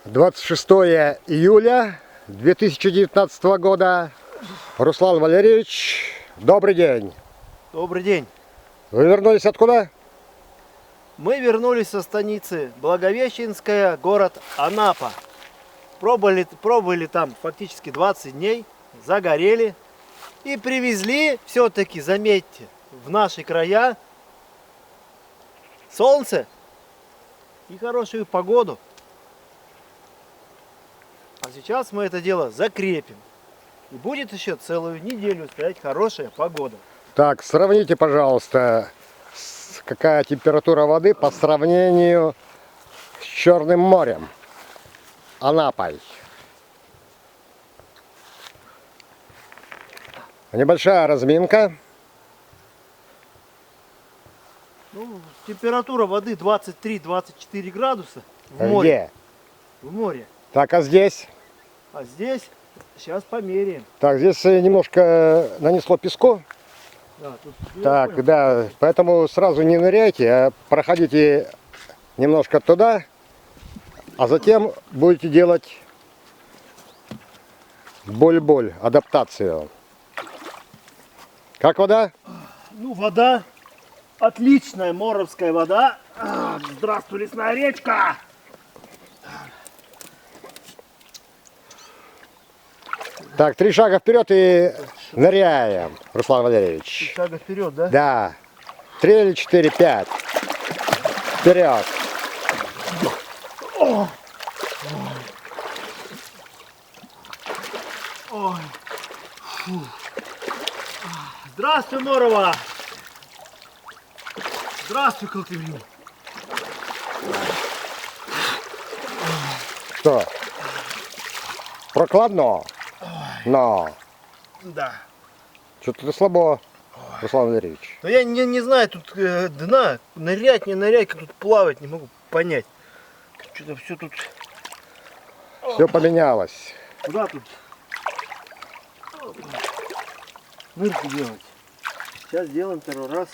26 июля 2019 года. Руслан Валерьевич, добрый день. Добрый день. Вы вернулись откуда? Мы вернулись со станицы Благовещенская, город Анапа. Пробовали там фактически 20 дней, загорели и привезли все-таки, заметьте, в наши края солнце и хорошую погоду. А сейчас мы это дело закрепим. И будет еще целую неделю стоять хорошая погода. Так, сравните, пожалуйста, какая температура воды по сравнению с Черным морем, Анапой. Небольшая разминка. Ну, температура воды 23-24 градуса в море. Где? В море. Так, а здесь? А здесь сейчас померяем. Так, здесь немножко нанесло песку. Да, тут, Так, понял. да, поэтому сразу не ныряйте, а проходите немножко туда, а затем будете делать боль-боль, адаптацию. Как вода? Ну, вода отличная, моровская вода. Здравствуй, лесная речка! Так, 3 шага вперед и ныряем, Руслан Валерьевич. Шага вперед, да? Да. 3 или 4, 5. Вперед. Ой. Фу. Здравствуй, Морова! Здравствуй, Колтыврин! Что? Прокладно? Но. Да. Что-то ты слабо, Руслан Валерьевич. Но я не знаю, тут дна, нырять, не нырять, как тут плавать, не могу понять. Что-то все тут... Все поменялось. Куда тут нырку делать? Сейчас сделаем второй раз.